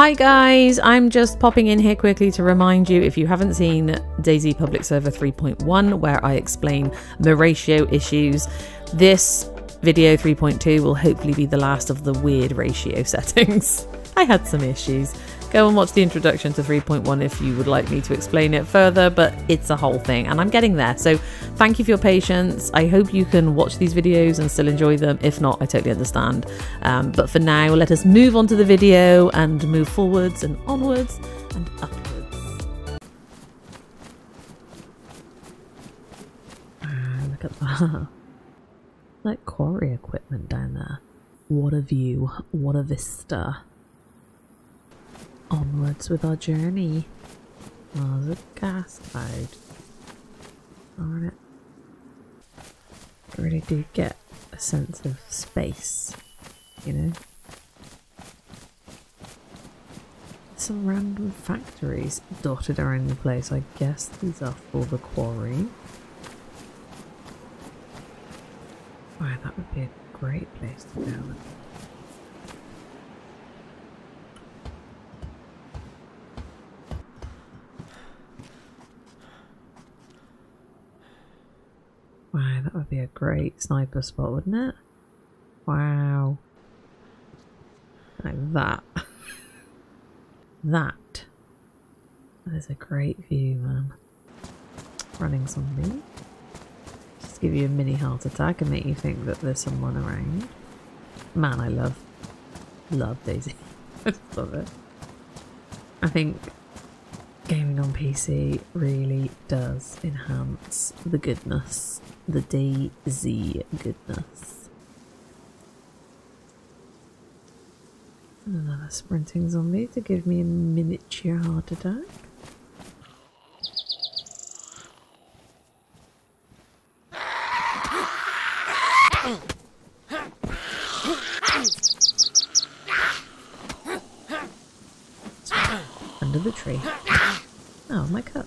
Hi guys, I'm just popping in here quickly to remind you, if you haven't seen DayZ Public Server 3.1 where I explain the ratio issues, this video 3.2 will hopefully be the last of the weird ratio settings. I had some issues. Go and watch the introduction to 3.1 if you would like me to explain it further, but it's a whole thing and I'm getting there. So thank you for your patience. I hope you can watch these videos and still enjoy them. If not, I totally understand. But for now, let us move on to the video and move forwards and onwards and upwards. Look at that. Like quarry equipment down there. What a view. What a vista. Onwards with our journey. Oh, there's a gas cloud. Darn it. I really do get a sense of space, you know? Some random factories dotted around the place. I guess these are for the quarry. Wow, that would be a great place to go. Wow, that would be a great sniper spot, wouldn't it? Wow. Like that. That is a great view, man. Running zombie. Just give you a mini heart attack and make you think that there's someone around. Man, I love DayZ. I just love it. I think gaming on PC really does enhance the goodness. The DayZ goodness. Another sprinting zombie to give me a miniature heart attack. Under the tree. Oh, my cup.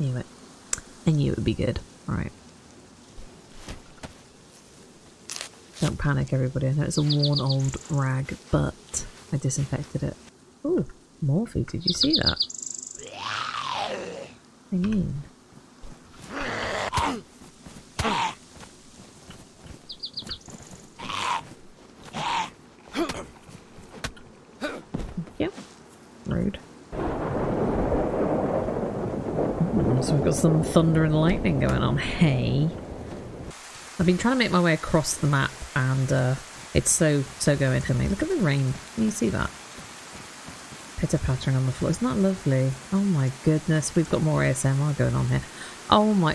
Knew it. I knew it would be good. Alright. Don't panic, everybody. I know it's a worn old rag, but I disinfected it. Ooh, more food. Did you see that? I mean. Yep. Rude. So we've got some thunder and lightning going on. Hey. I've been trying to make my way across the map and it's so going for me. Look at the rain. Can you see that? Pitter-pattering on the floor. Isn't that lovely? Oh my goodness. We've got more ASMR going on here. Oh my.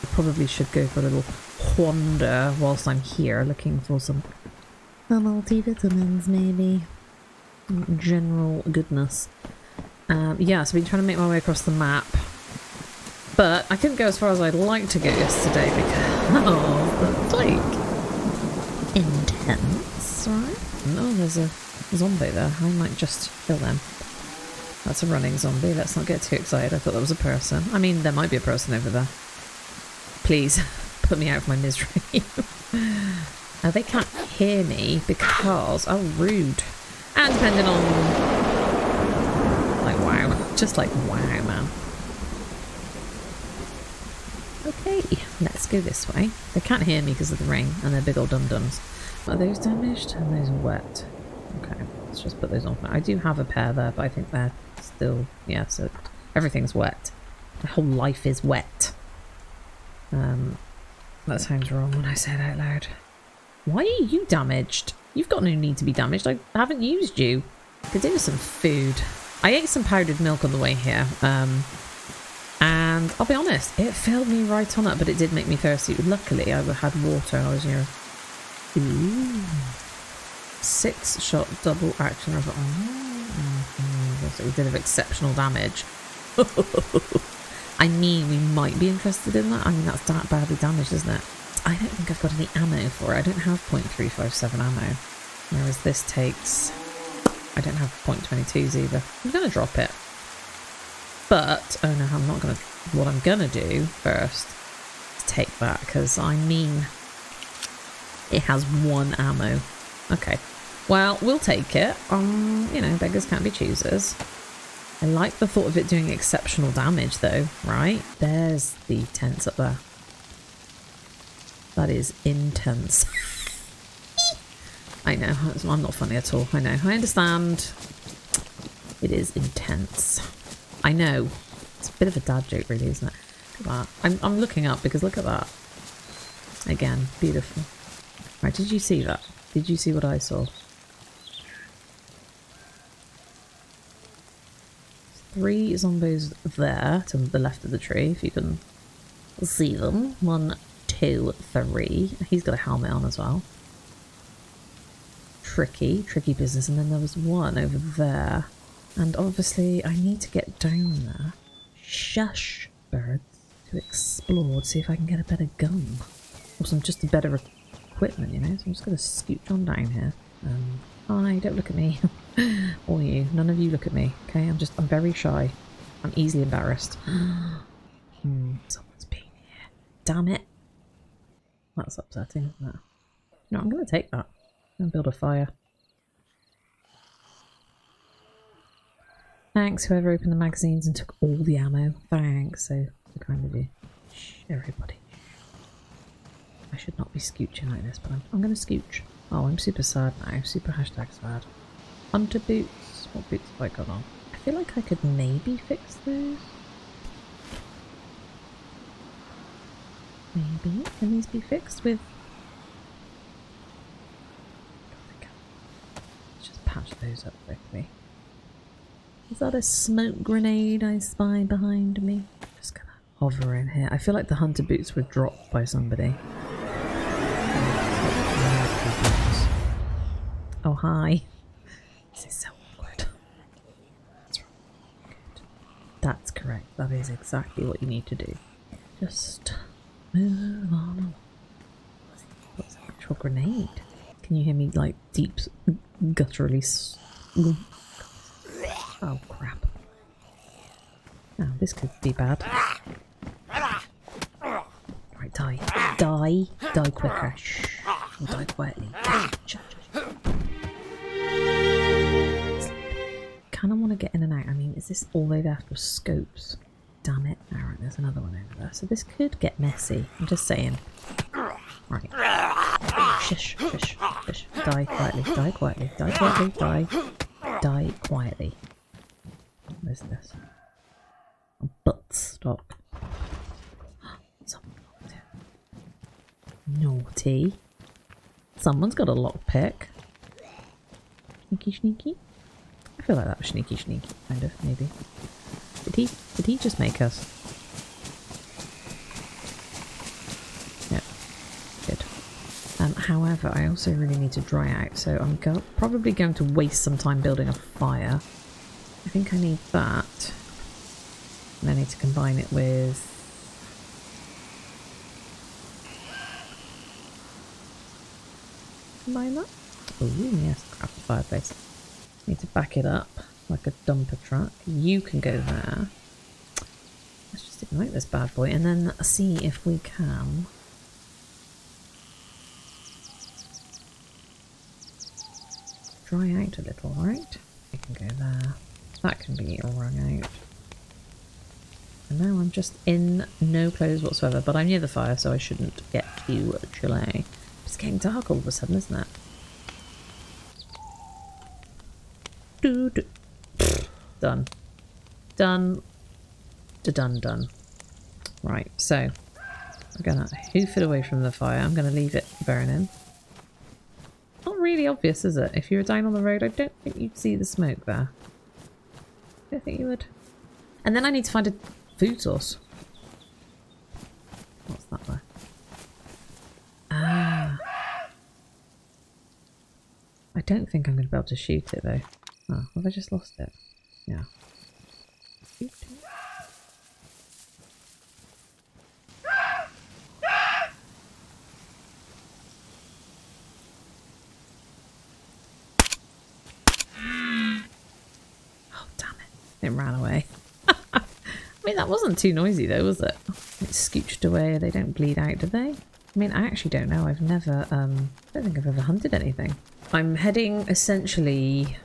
I probably should go for a little wander whilst I'm here looking for some multivitamins maybe. General goodness. Yeah, so I've been trying to make my way across the map, but I couldn't go as far as I'd like to go yesterday because the flake. Intense, right? No, there's a zombie there. I might just kill them. That's a running zombie. Let's not get too excited. I thought that was a person. I mean, there might be a person over there. Please, put me out of my misery. They can't hear me because... Oh, rude. And depending on... Like, wow. Just like, wow, man. Okay, let's go this way. They can't hear me because of the rain and they're big old dum-dums. Are those damaged? And those wet. Okay, let's just put those on. I do have a pair there, but I think they're still... Yeah, so everything's wet. My whole life is wet. That sounds wrong when I say it out loud. Why are you damaged? You've got no need to be damaged. I haven't used you. Could do with some food. I ate some powdered milk on the way here, and I'll be honest, it filled me right on up, but it did make me thirsty. Luckily, I had water and I was here. Ooh. 6-shot double action rifle. Oh, a bit of exceptional damage. I mean, we might be interested in that. I mean, that's that badly damaged, isn't it? I don't think I've got any ammo for it. I don't have .357 ammo, whereas this takes... I don't have .22s either. I'm going to drop it. But, oh no, I'm not going to... What I'm going to do first is to take that because, I mean, it has 1 ammo. Okay. Well, we'll take it. You know, beggars can't be choosers. I like the thought of it doing exceptional damage though, right? There's the tents up there. That is intense. I know, I'm not funny at all. I know, I understand. It is intense. I know. It's a bit of a dad joke really, isn't it? Look at that. I'm looking up because look at that. Again, beautiful. Right, did you see that? Did you see what I saw? 3 zombos there to the left of the tree, if you can see them. 1, 2, 3. He's got a helmet on as well. Tricky business. And then there was 1 over there. And obviously I need to get down there. Shush, birds. To explore, to see if I can get a better gun. Or some just a better equipment, you know? So I'm just going to scooch on down here. Hi, don't look at me. Or you. None of you look at me. Okay, I'm very shy. I'm easily embarrassed. Someone's been here. Damn it. That's upsetting, isn't it? No, I'm going to take that. I'm going to build a fire. Thanks, whoever opened the magazines and took all the ammo. Thanks, so kind of you. Shh, everybody. I should not be scooching like this, but I'm going to scooch. Oh, I'm super sad now. Super hashtag sad. Hunter boots. What boots have I got on? I feel like I could maybe fix those. Maybe. Can these be fixed with... Let's just patch those up quickly. Is that a smoke grenade I spy behind me? Just gonna hover in here. I feel like the hunter boots were dropped by somebody. Oh, hi. This is so awkward. That's wrong. Good. That's correct. That is exactly what you need to do. Just move on. What's an actual grenade? Can you hear me like deep, gutturally? Oh crap. Oh, this could be bad. Right, die. Die. Die quicker. Shh. Or die quietly. Shh. Kind of want to get in and out. I mean, is this all they've left was scopes? Damn it. Alright, there's another one over there. So this could get messy. I'm just saying. Right. Shush, shush, shush. Die quietly. Die quietly. Die quietly. Die. Die quietly. What is this? A buttstock. Someone locked it. Naughty. Someone's got a lockpick. Sneaky, sneaky. I feel like that was sneaky, sneaky, kind of, maybe. Did he just make us? Yep. Good. However, I also really need to dry out, so I'm probably going to waste some time building a fire. I think I need that. And I need to combine it with... Combine that? Oh yes, crap, the fireplace. Need to back it up like a dumper truck. You can go there. Let's just ignite this bad boy and then see if we can... dry out a little, right? We can go there. That can be wrung out. And now I'm just in no clothes whatsoever, but I'm near the fire, so I shouldn't get too chilly. It's getting dark all of a sudden, isn't it? Done. Done. Done. Right, so I'm gonna hoof it away from the fire. I'm gonna leave it burning. Not really obvious, is it? If you were down on the road, I don't think you'd see the smoke there. I don't think you would. And then I need to find a food source. What's that there? Ah. I don't think I'm going to be able to shoot it though. Oh, have I just lost it? Yeah. Shoot it. Oh, damn it. It ran away. I mean, that wasn't too noisy though, was it? It's scooched away. They don't bleed out, do they? I mean, I actually don't know. I've never, I don't think I've ever hunted anything. I'm heading essentially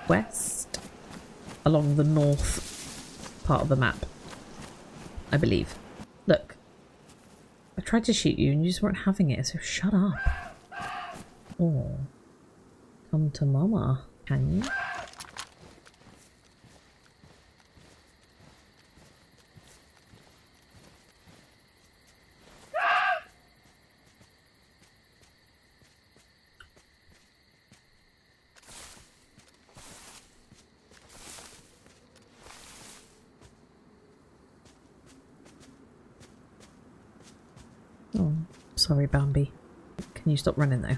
west along the north part of the map, I believe. Look, I tried to shoot you and you just weren't having it, so shut up. Oh, come to mama, can you? Oh, sorry, Bambi. Can you stop running though?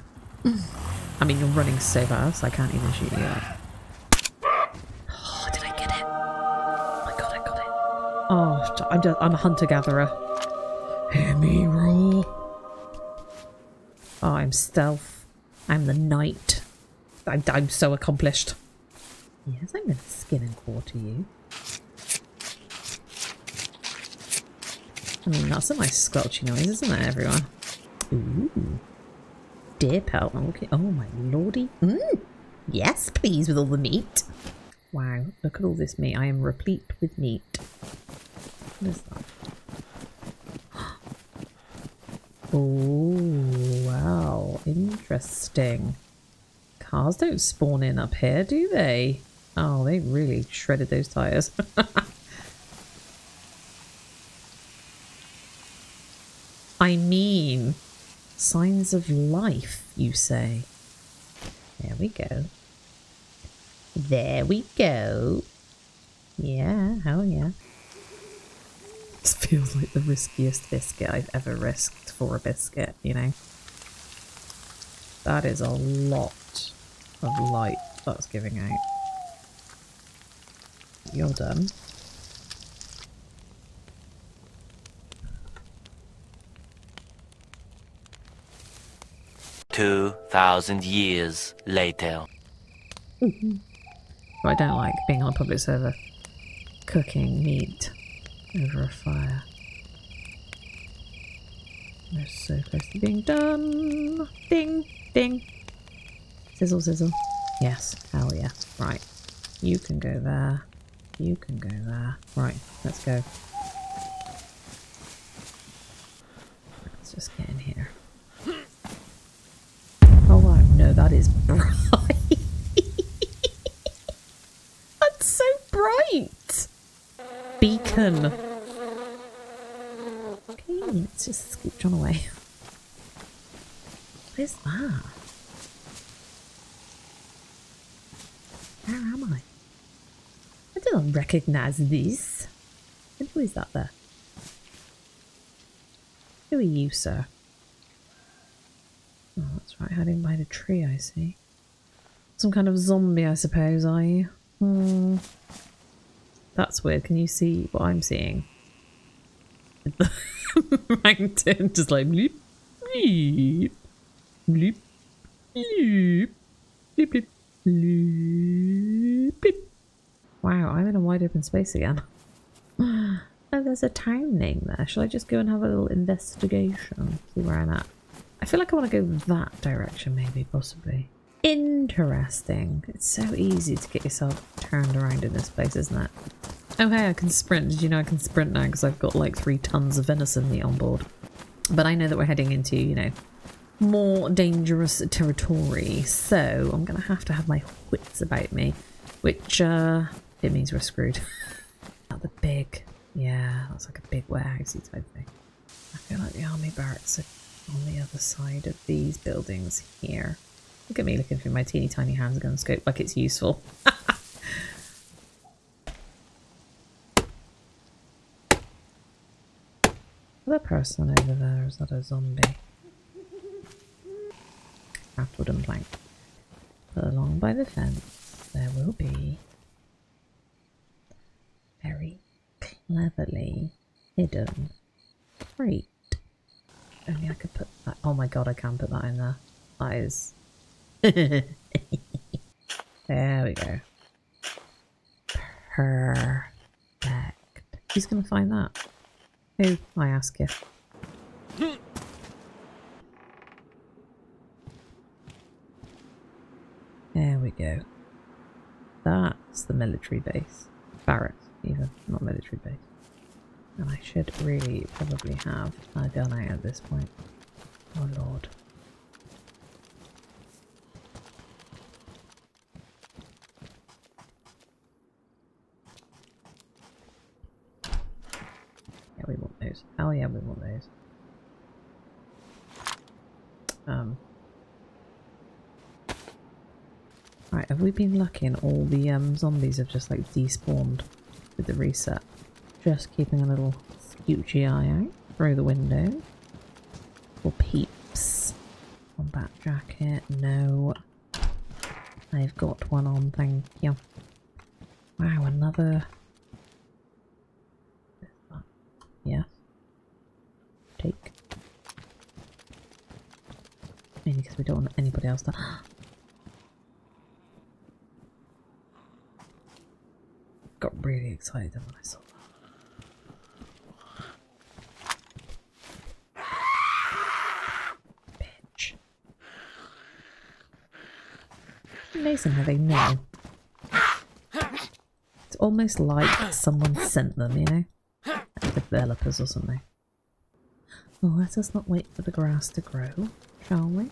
I mean, you're running so fast, I can't even shoot you. Oh, did I get it? Oh my god, I got it. Oh, I'm a hunter-gatherer. Hear me roar. Oh, I'm stealth. I'm the knight. I'm so accomplished. Yes, I'm going to skin and quarter you. I mean, that's a nice squelchy noise, isn't it, everyone? Ooh. Deer pelt. Okay. Oh, my lordy. Yes, please, with all the meat. Wow, look at all this meat. I am replete with meat. What is that? Oh, wow. Interesting. Cars don't spawn in up here, do they? Oh, they really shredded those tyres. I mean, signs of life, you say. There we go. There we go. Yeah, hell yeah. This feels like the riskiest biscuit I've ever risked for a biscuit, you know? That is a lot of light that's giving out. You're done. Years later. I don't like being on a public server cooking meat over a fire. We're so close to being done. Ding, ding. Sizzle, sizzle. Yes, hell yeah. Right. You can go there. You can go there. Right, let's go. Let's just get in here. Oh wow, no, that is bright. That's so bright. Beacon. Okay, let's just scooch on away. What is that? Where am I? I don't recognise this. And who is that there? Who are you, sir? Oh, that's right, hiding behind a tree, I see. Some kind of zombie, I suppose, are you? That's weird. Can you see what I'm seeing? The mountain just like bleep, bleep, bleep, bleep, bleep, bleep, bleep, bleep. Wow, I'm in a wide open space again. Oh, there's a town name there. Shall I just go and have a little investigation? See where I'm at. I feel like I want to go that direction, maybe, possibly. Interesting. It's so easy to get yourself turned around in this place, isn't it? Oh, hey, I can sprint. Did you know I can sprint now? Because I've got like 3 tons of venison meat on board. But I know that we're heading into, you know, more dangerous territory. So I'm going to have my wits about me. Which, it means we're screwed. Not the big... Yeah, that's like a big warehousey type thing. I feel like the army barracks are on the other side of these buildings here. Look at me looking through my teeny tiny handgun scope like it's useful. Other person over there, is that a zombie? Craft wooden plank. Put along by the fence, there will be very cleverly hidden crate. Only I could put that. Oh my god, I can put that in there. That is. There we go. Perfect. Who's gonna find that? Who, I ask you? There we go. That's the military base. Barracks, even, not military base. And I should really probably have a gun out at this point. Oh lord. Yeah, we want those. Oh yeah, we want those. Right, have we been lucky and all the zombies have just like despawned with the reset? Just keeping a little scoochy eye out through the window. For peeps. Combat jacket, no. I've got one on, thank you. Wow, another... Yeah. Take. Mainly because we don't want anybody else to... Got really excited when I saw that. Bitch. Amazing how they know. It's almost like someone sent them, you know? Like developers or something. Well, let us not wait for the grass to grow, shall we?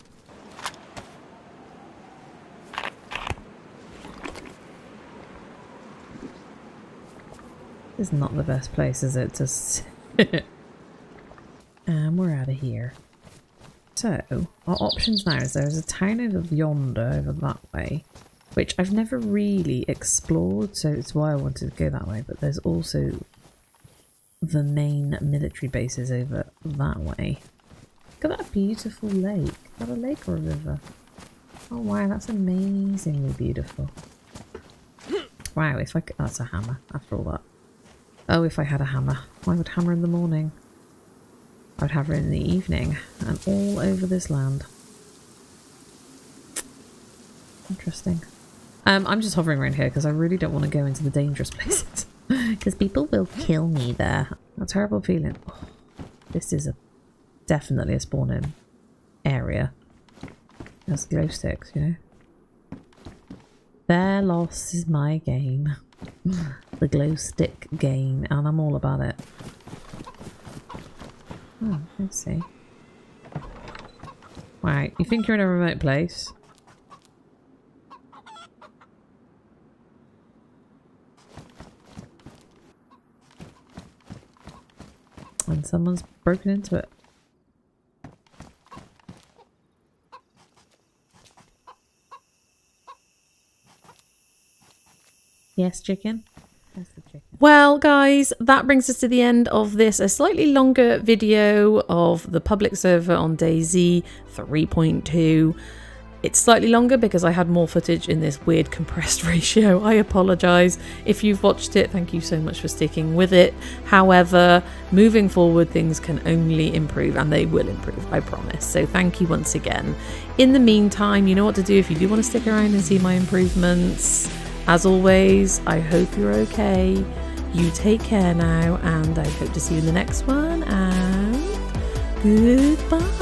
This is not the best place, is it, to sit? And we're out of here. So, our options now is there's a town over yonder, over that way, which I've never really explored, so it's why I wanted to go that way, but there's also the main military bases over that way. Look at that beautiful lake. Is that a lake or a river? Oh wow, that's amazingly beautiful. Wow, if I could... That's a hammer, after all that. Oh, if I had a hammer. I would hammer in the morning. I would hammer in the evening. And all over this land. Interesting. I'm just hovering around here because I really don't want to go into the dangerous places. Because people will kill me there. A terrible feeling. Oh, this is definitely a spawning area. That's glow sticks, you know. Their loss is my game. The glow stick game, and I'm all about it. Oh, let's see. Right, you think you're in a remote place? And someone's broken into it. Yes, chicken? That's the chicken. Well, guys, that brings us to the end of this, a slightly longer video of the public server on DayZ 3.2. It's slightly longer because I had more footage in this weird compressed ratio. I apologise. If you've watched it, thank you so much for sticking with it. However, moving forward, things can only improve, and they will improve, I promise. So thank you once again. In the meantime, you know what to do if you do want to stick around and see my improvements. As always, I hope you're okay. You take care now, and I hope to see you in the next one, and goodbye.